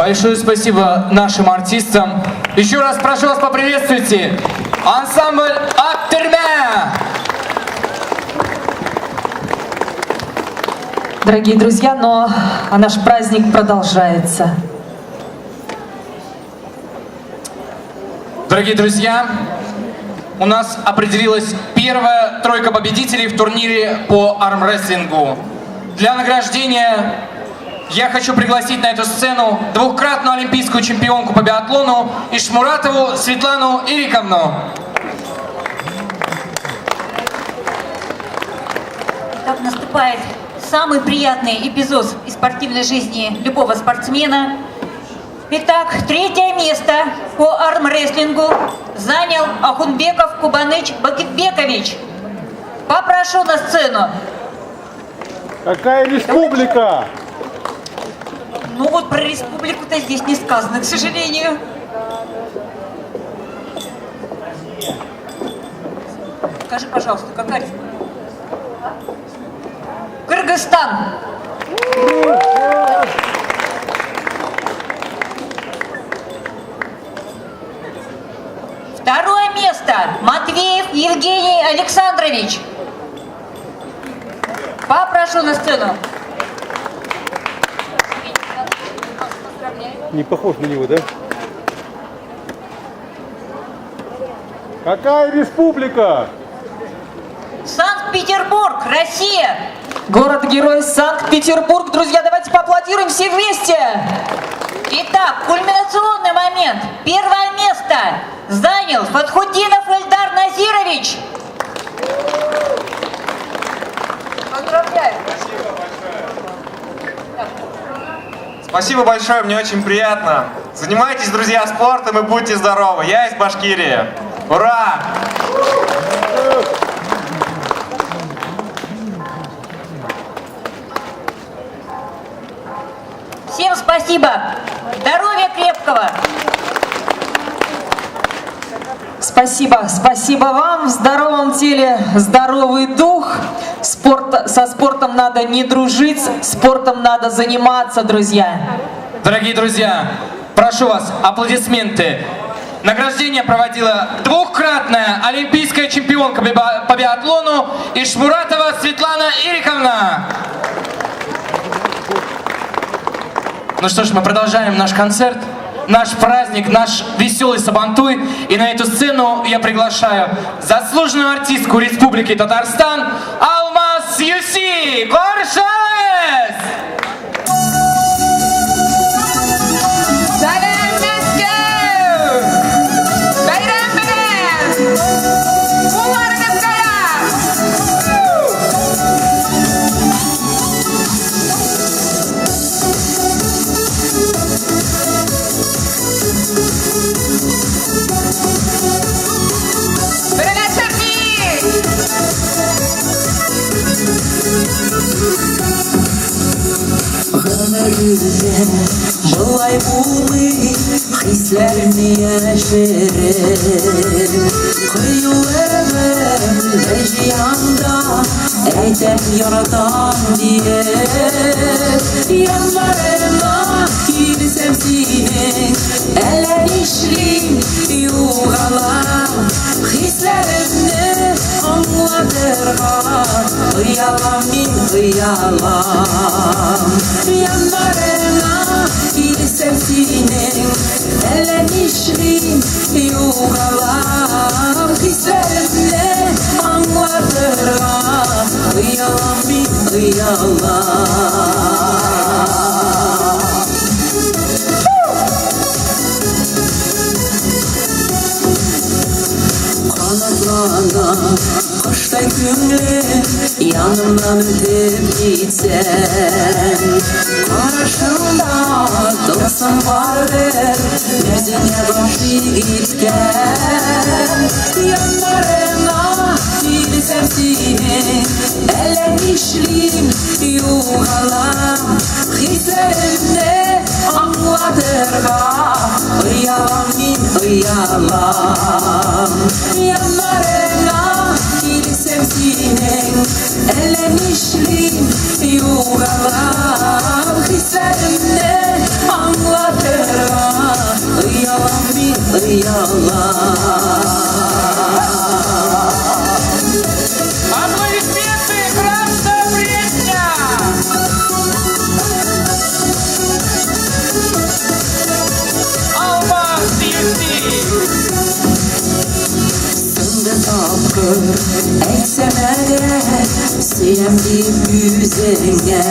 Большое спасибо нашим артистам. Еще раз прошу вас поприветствуйте ансамбль «Аттырма». Дорогие друзья, но наш праздник продолжается. Дорогие друзья, у нас определилась первая тройка победителей в турнире по армрестлингу. Для награждения я хочу пригласить на эту сцену двукратную олимпийскую чемпионку по биатлону Ишмуратову Светлану Ириковну. Так наступает самый приятный эпизод из спортивной жизни любого спортсмена. Итак, третье место по армрестлингу занял Ахунбеков Кубаныч Бакетбекович. Попрошу на сцену. Какая республика? Ну вот про республику-то здесь не сказано, к сожалению. Скажи, пожалуйста, какая республика? Кыргызстан. Второе место. Матвеев Евгений Александрович. Попрошу на сцену. Не похож на него, да? Какая республика? Санкт-Петербург, Россия. Город-герой Санкт-Петербург. Друзья, давайте поаплодируем все вместе. Итак, кульминационный момент. Первое место занял Фатхуддинов Эльдар Назирович. Поздравляю. Спасибо большое, мне очень приятно. Занимайтесь, друзья, спортом и будьте здоровы. Я из Башкирии. Ура! Всем спасибо. Здоровья крепкого. Спасибо, спасибо вам. В здоровом теле здоровый дух. Со спортом надо не дружить, спортом надо заниматься, друзья. Дорогие друзья, прошу вас, аплодисменты. Награждение проводила двукратная олимпийская чемпионка по биатлону Ишмуратова Светлана Ириковна. Ну что ж, мы продолжаем наш концерт, наш праздник, наш веселый Сабантуй. И на эту сцену я приглашаю заслуженную артистку Республики Татарстан Алмаз Юси Коршалес! Былай булмый хисләрне яшерер Кыю әмәр җыянда әйтәм яратам диер Яннарына килсәм синең әллә нишлим югалам Хисләремне аңлатырга Хыялам мин хыялам Яннарына килсәм синең әллә нишлим югалам Хисләремне аңлатырга Хыялам мин хыялам Kanatlardan kışta günlüm yanımdan ötüp gitsen Karşımda dostum vardır yüzüne başı gitken Yanlarına bilsem seni ele işlim yugalam Hislerimde anlatırga Hıyalam min hıyalam Yanlarına bilsem seni ele işlim yugalam hislerimde anlatırma yalan bir yalan. Аплодисменты, красная Пресня! Алмаз Yüksek! Sındı tapkır eksemere sevdim yüzüne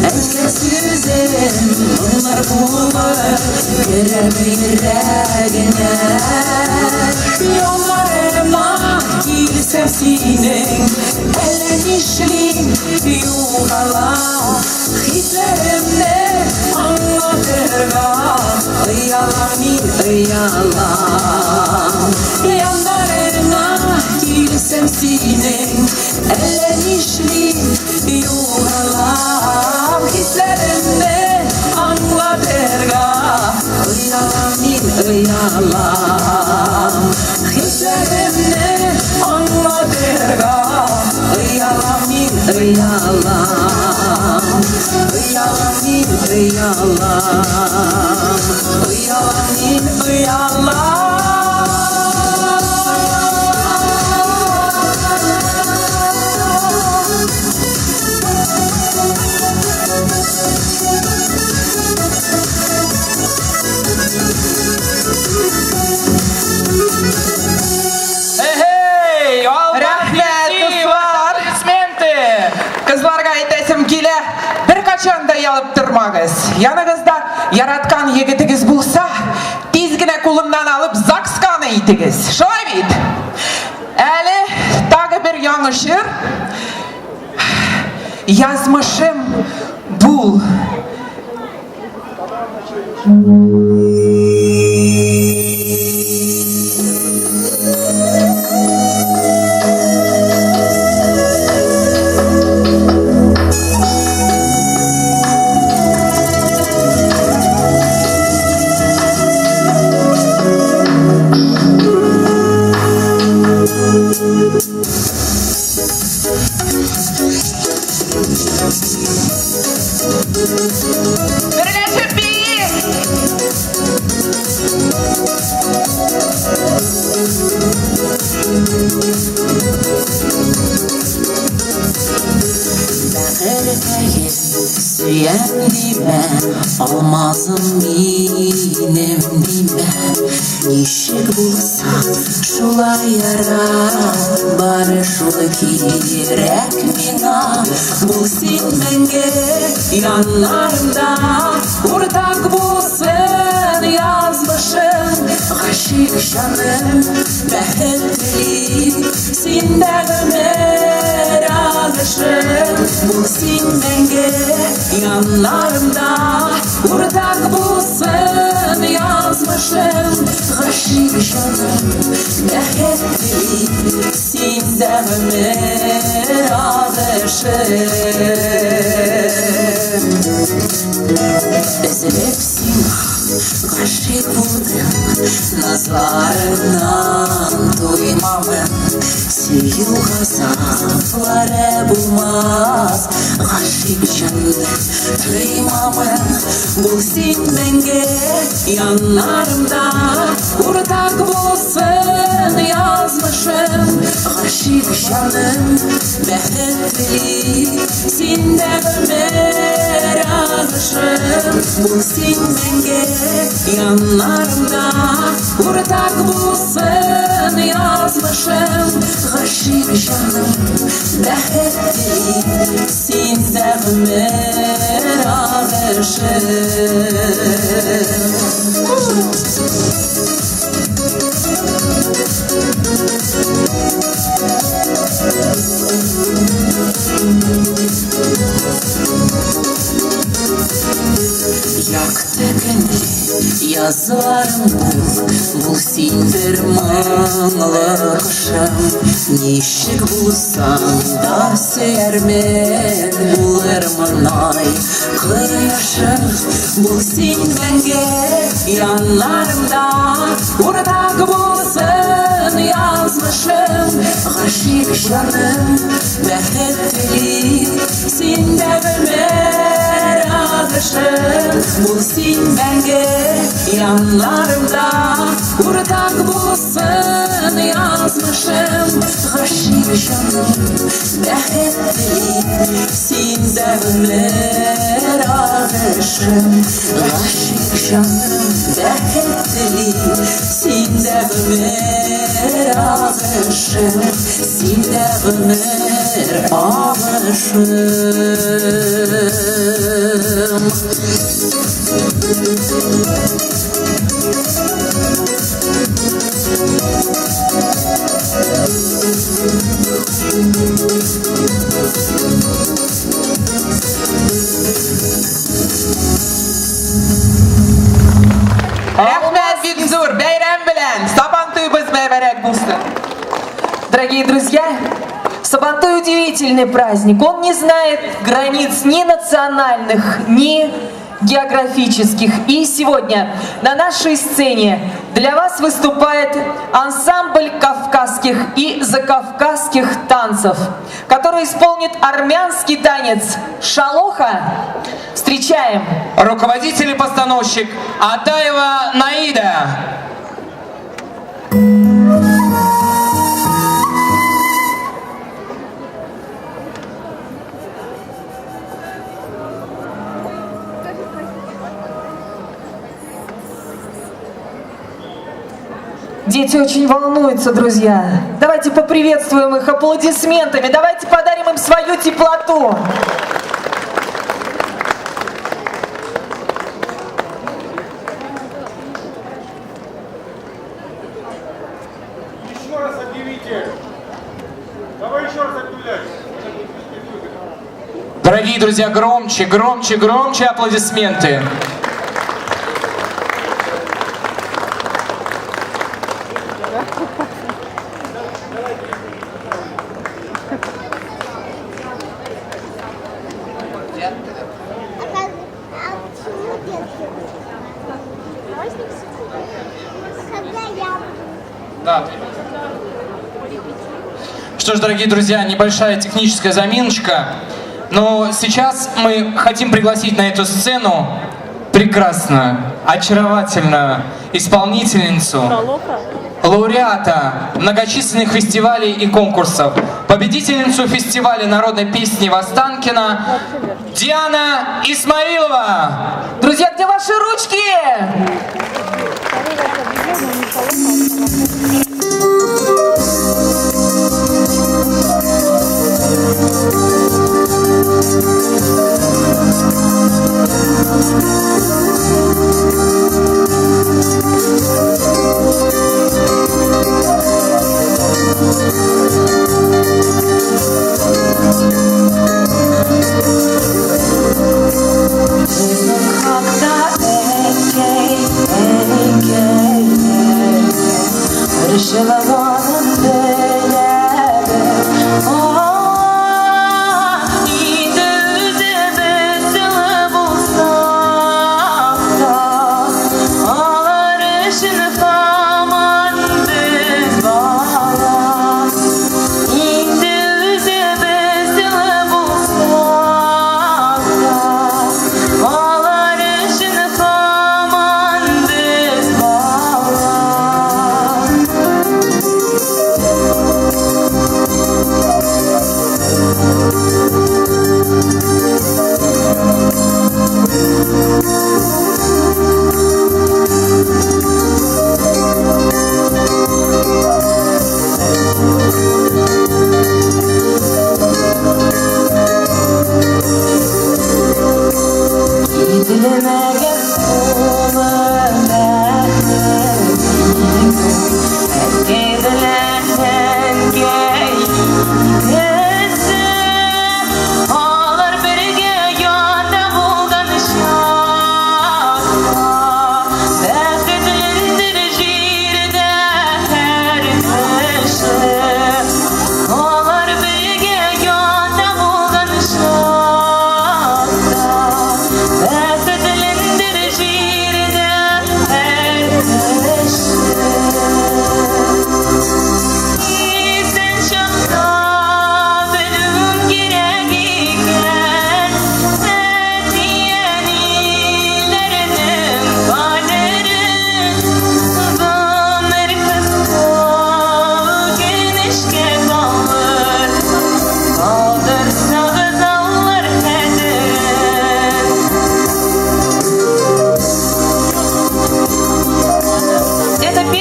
Etkes yüzüm onlar bulur yüreğine Yollarıma gilsem senin ellenişliğin yuhala Hislerimde anlatırma yalan yalan Yanlarına gilsem senin ellenişliğin yuhalam Hislerimde anlatırga yalan yalan Hislerimde anlatırga yalan yalan Yalan yalan Эй, Алмаз Рахмет, Yüksek! kızlar. Аплодисменты! Kızlarga aytasım kile, bir kaçan da yalıp durmağız. Yanınızda yaratkan yigitiniz bulsa, tezgine kulundan alıp zakskanı itiniz. Şolay mıydı? Eli tağı bir yanı şiir. Yazmışım bul. Birleşip bir. Erkeğim süyenlime Almazım benim nime Nişik bulsa şulay yara Barışlı kirek mina Bulsin menge yanlarımda Ortak bulsun yazmışım Aşık şanım behetli Sindegime razışım Bulsin menge yanlarımda Ortak bulsun yazmışım Aşık şanım behetli Sindegime razışım Ezilipsin aşık buldum Nazlarından duymamın Siyu gazapları bulmaz Aşık cennet duymamın Bulsin denge yanlarımda Ortak bulsun yazmışım Aşık canım behetli Sinde ömer ağışım Bulsin denge yanlarımda Ortak bulsun yazmışım Aşık canım behetli Sinde ömer ağışım Yaktı beni yazlarım bul sindirmanlı kışım Nişik bulsan da sevmen bulurman ay kıyışım Bulsin benge yanlarımda Ortak bulsun yazmışım Aşık canım behetli Sinde ömer bakışım bulsun benge yanlarımda Kurtak bulsun yazmışım Aşık şanım behetli Sinde ömer ağışım Aşık şanım behetli Sinde ömer ağışım Sinde ömer ağışım Рахмет, Викзур, бәйрәм белән, Сабантуйыбыз бәйбәрәк булсын. Дорогие друзья, Сабантуй удивительный праздник. Он не знает границ ни национальных, ни географических. И сегодня на нашей сцене для вас выступает ансамбль кавказских и закавказских танцев, который исполнит армянский танец шалоха. Встречаем! Руководитель и постановщик Атаева Наида. Дети очень волнуются, друзья. Давайте поприветствуем их аплодисментами. Давайте подарим им свою теплоту. Еще раз объявите. Давай еще раз объявлять. Дорогие друзья, громче, громче, громче аплодисменты. Да. Что ж, дорогие друзья, небольшая техническая заминочка. Но сейчас мы хотим пригласить на эту сцену прекрасную, очаровательную исполнительницу, лауреата многочисленных фестивалей и конкурсов, победительницу фестиваля народной песни в Останкино Диана Исмаилова. Друзья, где ваши ручки?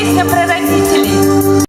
Песня про родителей.